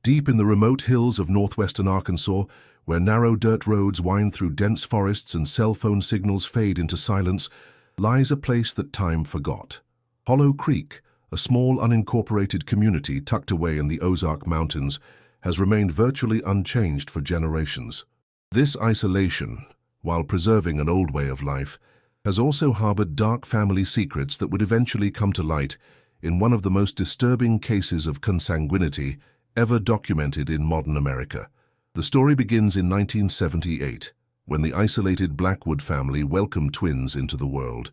Deep in the remote hills of northwestern Arkansas, where narrow dirt roads wind through dense forests and cell phone signals fade into silence, lies a place that time forgot. Hollow Creek, a small unincorporated community tucked away in the Ozark Mountains, has remained virtually unchanged for generations. This isolation, while preserving an old way of life, has also harbored dark family secrets that would eventually come to light in one of the most disturbing cases of consanguinity ever documented in modern America. The story begins in 1978, when the isolated Blackwood family welcomed twins into the world,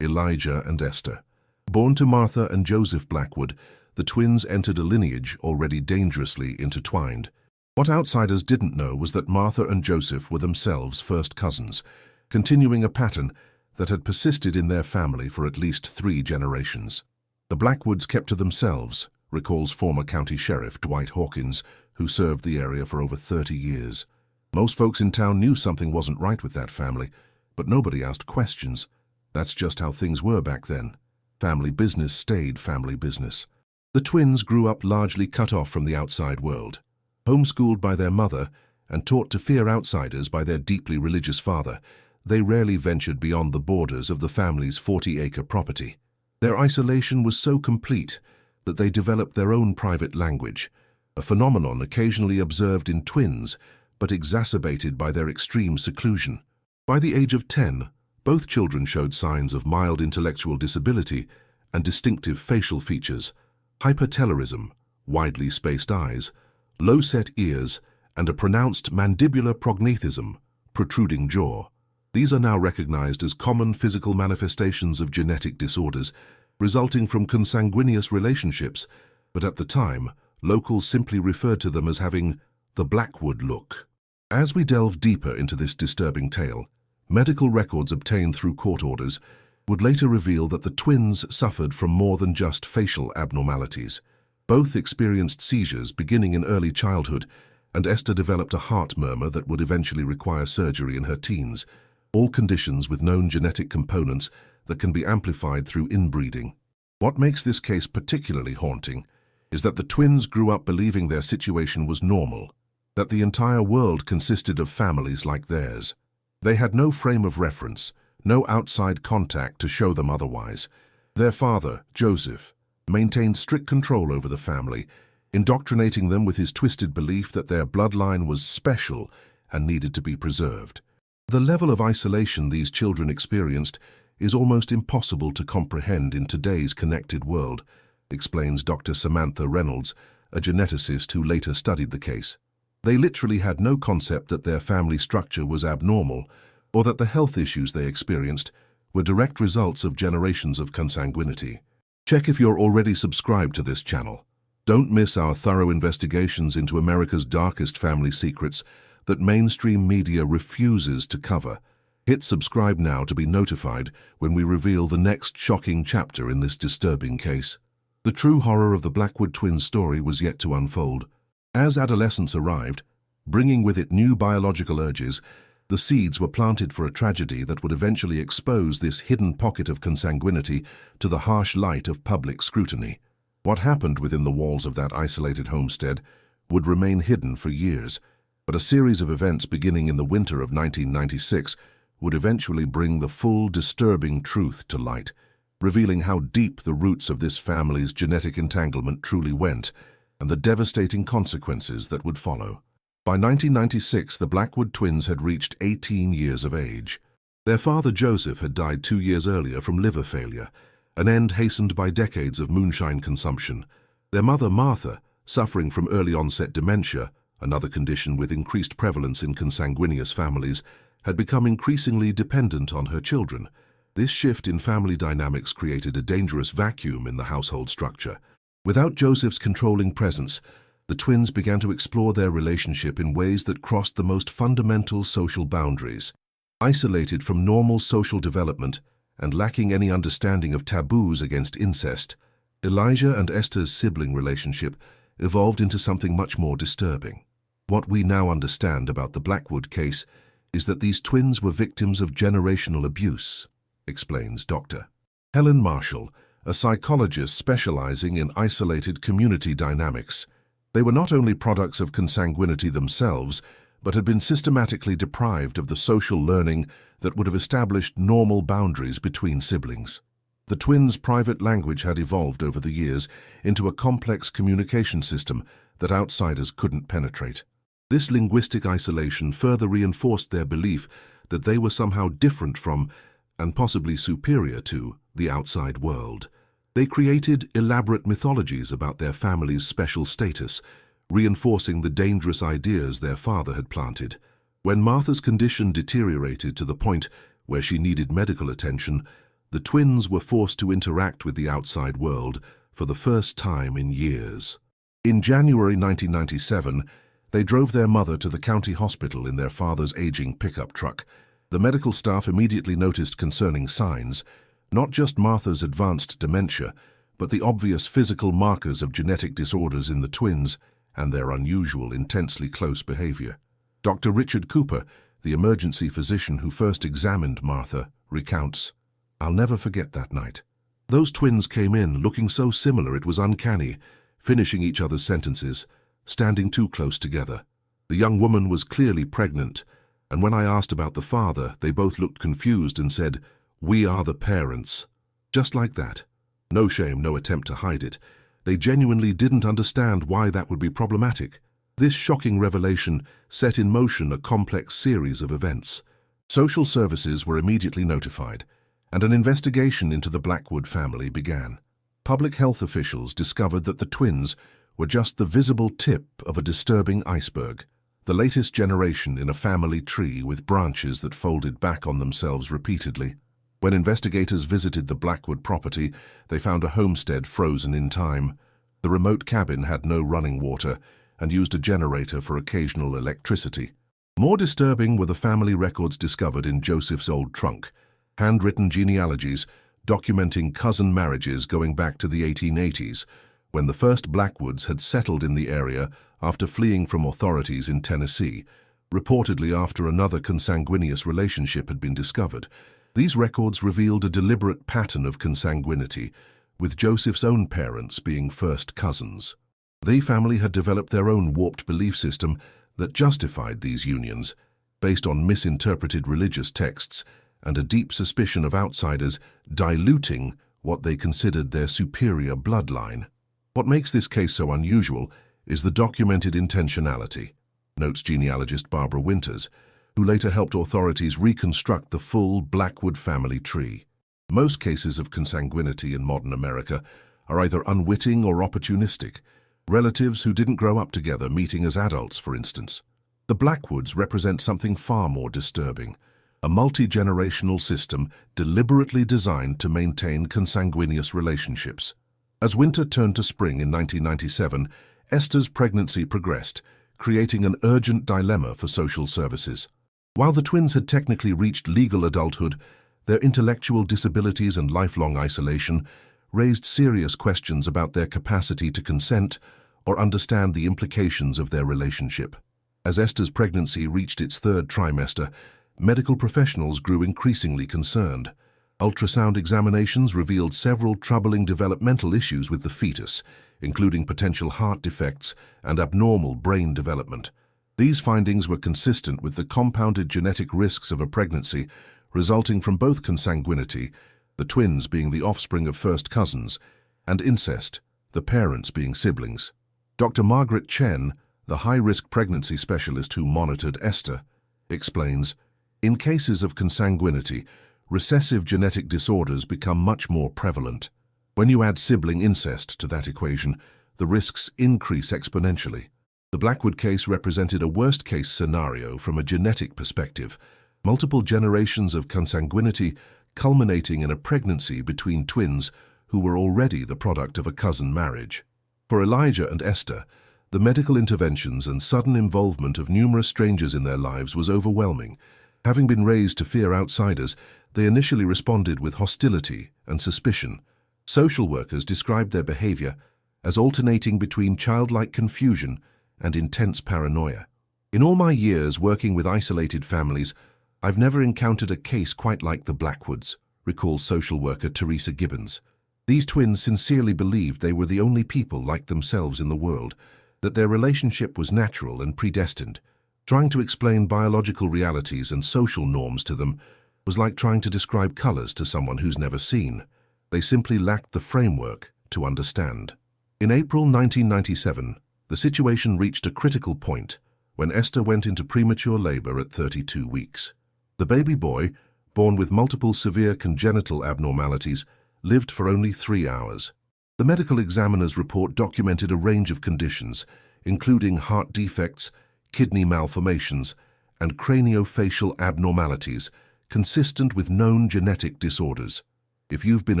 Elijah and Esther. Born to Martha and Joseph Blackwood, the twins entered a lineage already dangerously intertwined. What outsiders didn't know was that Martha and Joseph were themselves first cousins, continuing a pattern that had persisted in their family for at least 3 generations. The Blackwoods kept to themselves, recalls former County Sheriff Dwight Hawkins, who served the area for over 30 years. Most folks in town knew something wasn't right with that family, but nobody asked questions. That's just how things were back then. Family business stayed family business. The twins grew up largely cut off from the outside world. Homeschooled by their mother and taught to fear outsiders by their deeply religious father, they rarely ventured beyond the borders of the family's 40-acre property. Their isolation was so complete that they developed their own private language, a phenomenon occasionally observed in twins, but exacerbated by their extreme seclusion. By the age of 10, both children showed signs of mild intellectual disability and distinctive facial features: hypertelorism, widely spaced eyes, low-set ears, and a pronounced mandibular prognathism, protruding jaw. These are now recognized as common physical manifestations of genetic disorders, resulting from consanguineous relationships, but at the time, locals simply referred to them as having the Blackwood look. As we delve deeper into this disturbing tale, medical records obtained through court orders would later reveal that the twins suffered from more than just facial abnormalities. Both experienced seizures beginning in early childhood, and Esther developed a heart murmur that would eventually require surgery in her teens, all conditions with known genetic components that can be amplified through inbreeding. What makes this case particularly haunting is that the twins grew up believing their situation was normal, that the entire world consisted of families like theirs. They had no frame of reference, no outside contact to show them otherwise. Their father, Joseph, maintained strict control over the family, indoctrinating them with his twisted belief that their bloodline was special and needed to be preserved. The level of isolation these children experienced is almost impossible to comprehend in today's connected world, explains Dr. Samantha Reynolds, a geneticist who later studied the case. They literally had no concept that their family structure was abnormal or that the health issues they experienced were direct results of generations of consanguinity. Check if you're already subscribed to this channel. Don't miss our thorough investigations into America's darkest family secrets that mainstream media refuses to cover. Hit subscribe now to be notified when we reveal the next shocking chapter in this disturbing case. The true horror of the Blackwood twins' story was yet to unfold. As adolescence arrived, bringing with it new biological urges, the seeds were planted for a tragedy that would eventually expose this hidden pocket of consanguinity to the harsh light of public scrutiny. What happened within the walls of that isolated homestead would remain hidden for years, but a series of events beginning in the winter of 1996 would eventually bring the full, disturbing truth to light, revealing how deep the roots of this family's genetic entanglement truly went and the devastating consequences that would follow. By 1996, the Blackwood twins had reached 18 years of age. Their father, Joseph, had died 2 years earlier from liver failure, an end hastened by decades of moonshine consumption. Their mother, Martha, suffering from early-onset dementia, another condition with increased prevalence in consanguineous families, had become increasingly dependent on her children. This shift in family dynamics created a dangerous vacuum in the household structure. Without Joseph's controlling presence, the twins began to explore their relationship in ways that crossed the most fundamental social boundaries. Isolated from normal social development and lacking any understanding of taboos against incest, Elijah and Esther's sibling relationship evolved into something much more disturbing. What we now understand about the Blackwood case is that these twins were victims of generational abuse, explains Dr. Helen Marshall, a psychologist specializing in isolated community dynamics. They were not only products of consanguinity themselves, but had been systematically deprived of the social learning that would have established normal boundaries between siblings. The twins' private language had evolved over the years into a complex communication system that outsiders couldn't penetrate. This linguistic isolation further reinforced their belief that they were somehow different from, and possibly superior to, the outside world. They created elaborate mythologies about their family's special status, reinforcing the dangerous ideas their father had planted. When Martha's condition deteriorated to the point where she needed medical attention, the twins were forced to interact with the outside world for the first time in years. In January 1997, they drove their mother to the county hospital in their father's aging pickup truck. The medical staff immediately noticed concerning signs, not just Martha's advanced dementia, but the obvious physical markers of genetic disorders in the twins and their unusual, intensely close behavior. Dr. Richard Cooper, the emergency physician who first examined Martha, recounts, "I'll never forget that night. Those twins came in looking so similar it was uncanny, finishing each other's sentences, standing too close together. The young woman was clearly pregnant, and when I asked about the father, they both looked confused and said, 'We are the parents.' Just like that. No shame, no attempt to hide it. They genuinely didn't understand why that would be problematic. This shocking revelation set in motion a complex series of events. Social services were immediately notified, and an investigation into the Blackwood family began. Public health officials discovered that the twins were just the visible tip of a disturbing iceberg, the latest generation in a family tree with branches that folded back on themselves repeatedly. When investigators visited the Blackwood property, they found a homestead frozen in time. The remote cabin had no running water and used a generator for occasional electricity. More disturbing were the family records discovered in Joseph's old trunk, handwritten genealogies documenting cousin marriages going back to the 1880s, when the first Blackwoods had settled in the area after fleeing from authorities in Tennessee, reportedly after another consanguineous relationship had been discovered. These records revealed a deliberate pattern of consanguinity, with Joseph's own parents being first cousins. The family had developed their own warped belief system that justified these unions, based on misinterpreted religious texts and a deep suspicion of outsiders diluting what they considered their superior bloodline. What makes this case so unusual is the documented intentionality, notes genealogist Barbara Winters, who later helped authorities reconstruct the full Blackwood family tree. Most cases of consanguinity in modern America are either unwitting or opportunistic, relatives who didn't grow up together meeting as adults, for instance. The Blackwoods represent something far more disturbing, a multi-generational system deliberately designed to maintain consanguineous relationships. As winter turned to spring in 1997, Esther's pregnancy progressed, creating an urgent dilemma for social services. While the twins had technically reached legal adulthood, their intellectual disabilities and lifelong isolation raised serious questions about their capacity to consent or understand the implications of their relationship. As Esther's pregnancy reached its third trimester, medical professionals grew increasingly concerned. Ultrasound examinations revealed several troubling developmental issues with the fetus, including potential heart defects and abnormal brain development. These findings were consistent with the compounded genetic risks of a pregnancy resulting from both consanguinity, the twins being the offspring of first cousins, and incest, the parents being siblings. Dr. Margaret Chen, the high-risk pregnancy specialist who monitored Esther, explains, "In cases of consanguinity, recessive genetic disorders become much more prevalent. When you add sibling incest to that equation, the risks increase exponentially." The Blackwood case represented a worst-case scenario from a genetic perspective, multiple generations of consanguinity culminating in a pregnancy between twins who were already the product of a cousin marriage. For Elijah and Esther, the medical interventions and sudden involvement of numerous strangers in their lives was overwhelming. Having been raised to fear outsiders, they initially responded with hostility and suspicion. Social workers described their behavior as alternating between childlike confusion and intense paranoia. "In all my years working with isolated families, I've never encountered a case quite like the Blackwoods," recalls social worker Teresa Gibbons. "These twins sincerely believed they were the only people like themselves in the world. that their relationship was natural and predestined. Trying to explain biological realities and social norms to them was like trying to describe colors to someone who's never seen. They simply lacked the framework to understand. In April 1997, the situation reached a critical point when Esther went into premature labor at 32 weeks. The baby boy, born with multiple severe congenital abnormalities, lived for only 3 hours. The medical examiner's report documented a range of conditions, including heart defects, kidney malformations, and craniofacial abnormalities consistent with known genetic disorders. If you've been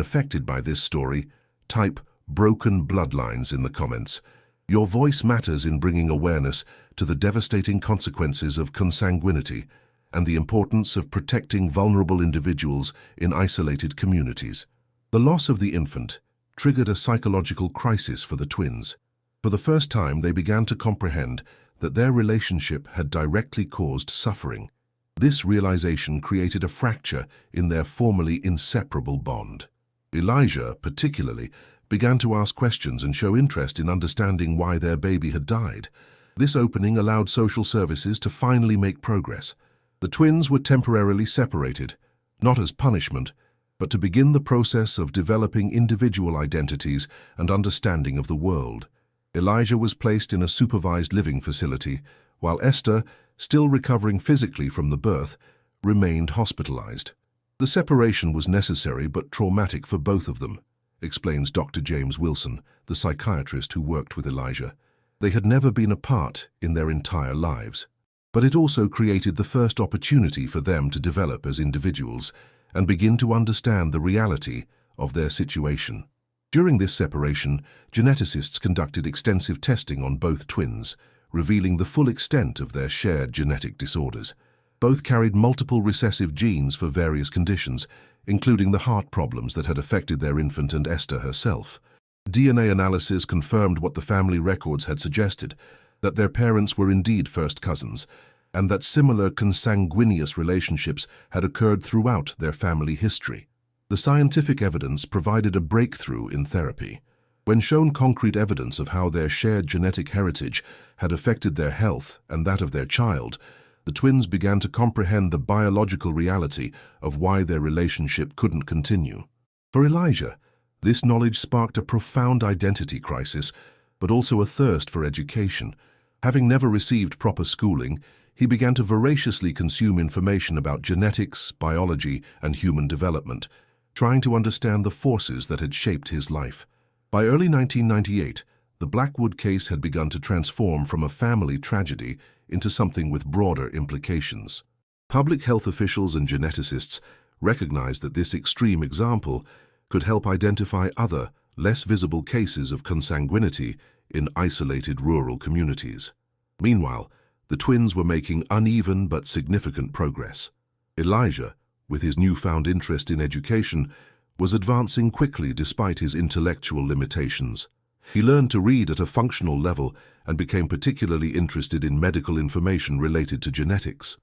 affected by this story, type "broken bloodlines" in the comments. Your voice matters in bringing awareness to the devastating consequences of consanguinity and the importance of protecting vulnerable individuals in isolated communities. The loss of the infant triggered a psychological crisis for the twins. For the first time, they began to comprehend that their relationship had directly caused suffering. This realization created a fracture in their formerly inseparable bond. Elijah, particularly, began to ask questions and show interest in understanding why their baby had died. This opening allowed social services to finally make progress. The twins were temporarily separated, not as punishment, but to begin the process of developing individual identities and understanding of the world. Elijah was placed in a supervised living facility, while Esther, still recovering physically from the birth, remained hospitalized. The separation was necessary but traumatic for both of them, explains Dr. James Wilson, the psychiatrist who worked with Elijah. They had never been apart in their entire lives, but it also created the first opportunity for them to develop as individuals and begin to understand the reality of their situation. During this separation, geneticists conducted extensive testing on both twins, revealing the full extent of their shared genetic disorders. Both carried multiple recessive genes for various conditions, including the heart problems that had affected their infant and Esther herself. DNA analysis confirmed what the family records had suggested, that their parents were indeed first cousins, and that similar consanguineous relationships had occurred throughout their family history. The scientific evidence provided a breakthrough in therapy. When shown concrete evidence of how their shared genetic heritage had affected their health and that of their child, the twins began to comprehend the biological reality of why their relationship couldn't continue. For Elijah, this knowledge sparked a profound identity crisis, but also a thirst for education. Having never received proper schooling, he began to voraciously consume information about genetics, biology, and human development, trying to understand the forces that had shaped his life. By early 1998, the Blackwood case had begun to transform from a family tragedy into something with broader implications. Public health officials and geneticists recognized that this extreme example could help identify other, less visible cases of consanguinity in isolated rural communities. Meanwhile, the twins were making uneven but significant progress. Elijah, with his newfound interest in education, was advancing quickly despite his intellectual limitations. He learned to read at a functional level and became particularly interested in medical information related to genetics.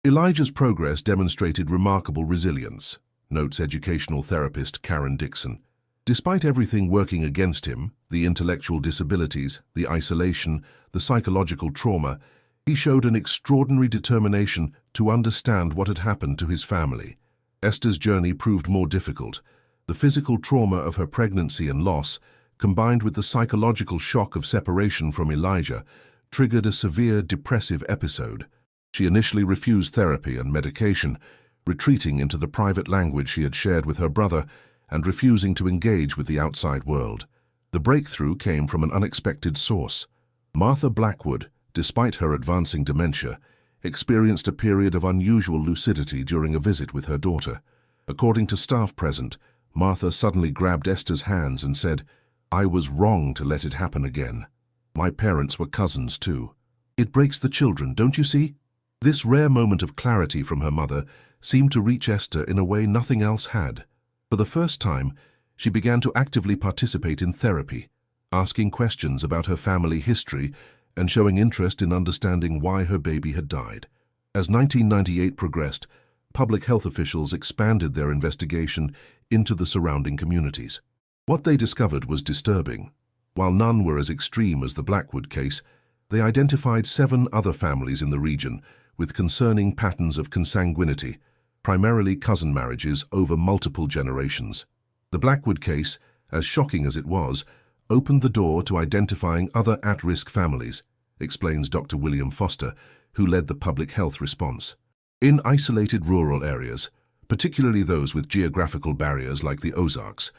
Elijah's progress demonstrated remarkable resilience, notes educational therapist Karen Dixon. Despite everything working against him, the intellectual disabilities, the isolation, the psychological trauma, he showed an extraordinary determination to understand what had happened to his family. Esther's journey proved more difficult. The physical trauma of her pregnancy and loss, combined with the psychological shock of separation from Elijah, triggered a severe depressive episode. She initially refused therapy and medication, retreating into the private language she had shared with her brother and refusing to engage with the outside world. The breakthrough came from an unexpected source. Martha Blackwood, despite her advancing dementia, experienced a period of unusual lucidity during a visit with her daughter. According to staff present, Martha suddenly grabbed Esther's hands and said, "I was wrong to let it happen again. My parents were cousins too. It breaks the children, don't you see?" This rare moment of clarity from her mother seemed to reach Esther in a way nothing else had. For the first time, she began to actively participate in therapy, asking questions about her family history and showing interest in understanding why her baby had died. As 1998 progressed, public health officials expanded their investigation into the surrounding communities. What they discovered was disturbing. While none were as extreme as the Blackwood case, they identified 7 other families in the region with concerning patterns of consanguinity, primarily cousin marriages over multiple generations. The Blackwood case, as shocking as it was, opened the door to identifying other at-risk families, explains Dr. William Foster, who led the public health response. In isolated rural areas, particularly those with geographical barriers like the Ozarks,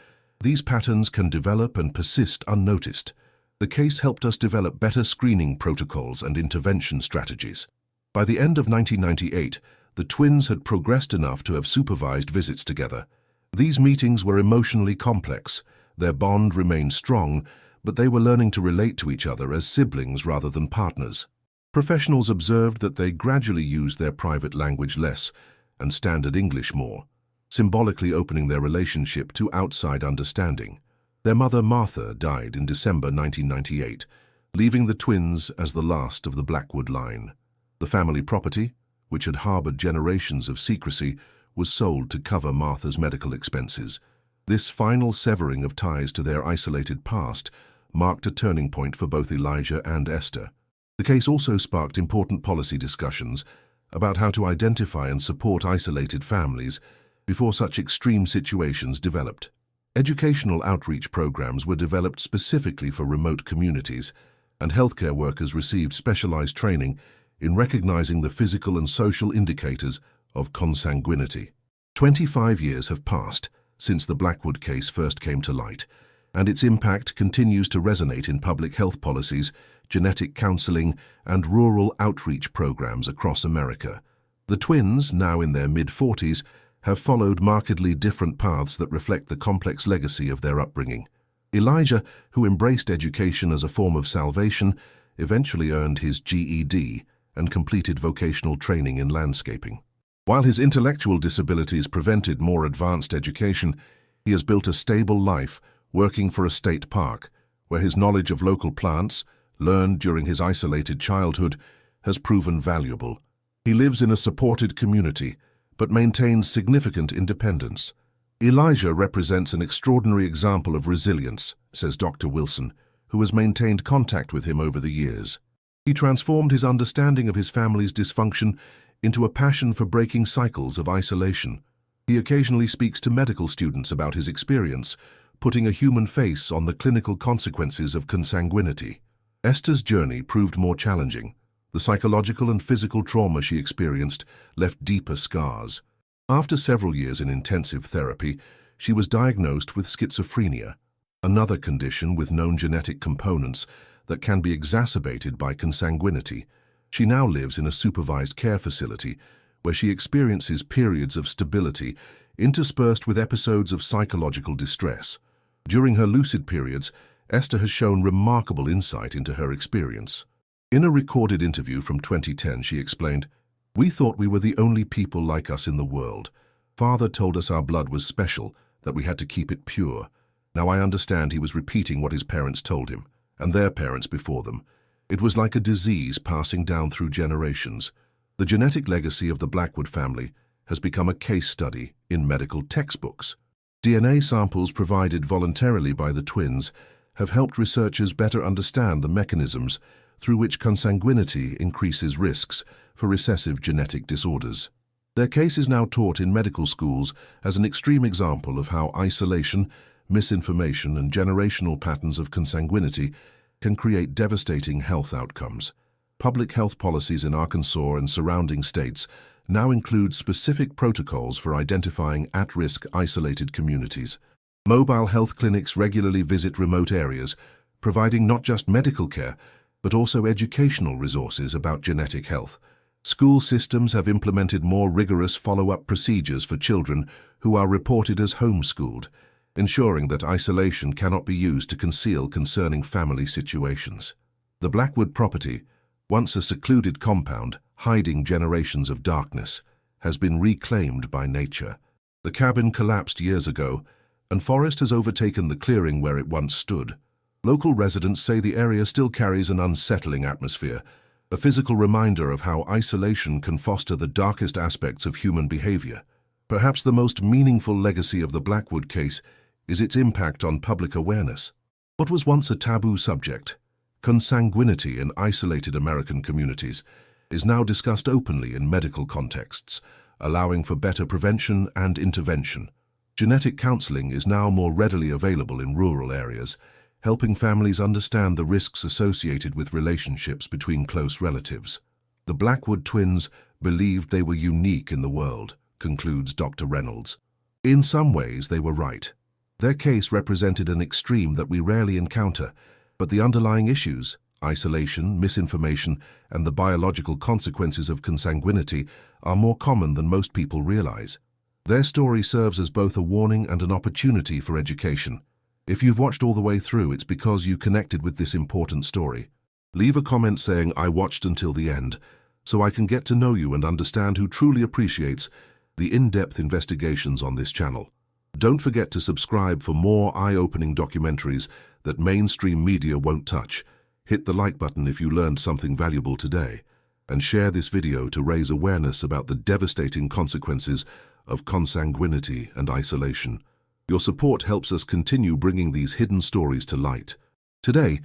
these patterns can develop and persist unnoticed. The case helped us develop better screening protocols and intervention strategies. By the end of 1998, the twins had progressed enough to have supervised visits together. These meetings were emotionally complex. Their bond remained strong, but they were learning to relate to each other as siblings rather than partners. Professionals observed that they gradually used their private language less and standard English more, symbolically opening their relationship to outside understanding. Their mother, Martha, died in December 1998, leaving the twins as the last of the Blackwood line. The family property, which had harbored generations of secrecy, was sold to cover Martha's medical expenses. This final severing of ties to their isolated past marked a turning point for both Elijah and Esther. The case also sparked important policy discussions about how to identify and support isolated families before such extreme situations developed. Educational outreach programs were developed specifically for remote communities, and healthcare workers received specialized training in recognizing the physical and social indicators of consanguinity. 25 years have passed since the Blackwood case first came to light, and its impact continues to resonate in public health policies, genetic counseling, and rural outreach programs across America. The twins, now in their mid-40s, have followed markedly different paths that reflect the complex legacy of their upbringing. Elijah, who embraced education as a form of salvation, eventually earned his GED and completed vocational training in landscaping. While his intellectual disabilities prevented more advanced education, he has built a stable life working for a state park, where his knowledge of local plants, learned during his isolated childhood, has proven valuable. He lives in a supported community, but maintains significant independence. Elijah represents an extraordinary example of resilience, says Dr. Wilson, who has maintained contact with him over the years. He transformed his understanding of his family's dysfunction into a passion for breaking cycles of isolation. He occasionally speaks to medical students about his experience, putting a human face on the clinical consequences of consanguinity. Esther's journey proved more challenging. The psychological and physical trauma she experienced left deeper scars. After several years in intensive therapy, she was diagnosed with schizophrenia, another condition with known genetic components that can be exacerbated by consanguinity. She now lives in a supervised care facility where she experiences periods of stability interspersed with episodes of psychological distress. During her lucid periods, Esther has shown remarkable insight into her experience. In a recorded interview from 2010, she explained, "We thought we were the only people like us in the world. Father told us our blood was special, that we had to keep it pure. Now I understand he was repeating what his parents told him, and their parents before them. It was like a disease passing down through generations. The genetic legacy of the Blackwood family has become a case study in medical textbooks." DNA samples provided voluntarily by the twins have helped researchers better understand the mechanisms through which consanguinity increases risks for recessive genetic disorders. Their case is now taught in medical schools as an extreme example of how isolation, misinformation, and generational patterns of consanguinity can create devastating health outcomes. Public health policies in Arkansas and surrounding states now include specific protocols for identifying at-risk isolated communities. Mobile health clinics regularly visit remote areas, providing not just medical care, but also educational resources about genetic health. School systems have implemented more rigorous follow-up procedures for children who are reported as homeschooled, ensuring that isolation cannot be used to conceal concerning family situations. The Blackwood property, once a secluded compound hiding generations of darkness, has been reclaimed by nature. The cabin collapsed years ago, and forest has overtaken the clearing where it once stood. Local residents say the area still carries an unsettling atmosphere, a physical reminder of how isolation can foster the darkest aspects of human behavior. Perhaps the most meaningful legacy of the Blackwood case is its impact on public awareness. What was once a taboo subject, consanguinity in isolated American communities, is now discussed openly in medical contexts, allowing for better prevention and intervention. Genetic counseling is now more readily available in rural areas, helping families understand the risks associated with relationships between close relatives. The Blackwood twins believed they were unique in the world, concludes Dr. Reynolds. In some ways, they were right. Their case represented an extreme that we rarely encounter, but the underlying issues, isolation, misinformation, and the biological consequences of consanguinity, are more common than most people realize. Their story serves as both a warning and an opportunity for education. If you've watched all the way through, it's because you connected with this important story. Leave a comment saying, "I watched until the end," so I can get to know you and understand who truly appreciates the in-depth investigations on this channel. Don't forget to subscribe for more eye-opening documentaries that mainstream media won't touch. Hit the like button if you learned something valuable today, and share this video to raise awareness about the devastating consequences of consanguinity and isolation. Your support helps us continue bringing these hidden stories to light. Today,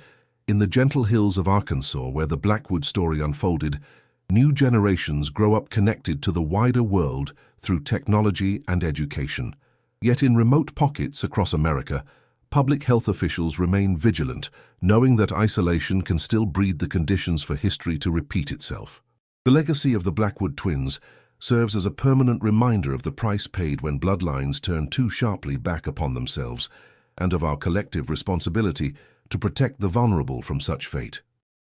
in the gentle hills of Arkansas where the Blackwood story unfolded, new generations grow up connected to the wider world through technology and education. Yet in remote pockets across America, public health officials remain vigilant, knowing that isolation can still breed the conditions for history to repeat itself. The legacy of the Blackwood twins serves as a permanent reminder of the price paid when bloodlines turn too sharply back upon themselves, and of our collective responsibility to protect the vulnerable from such fate.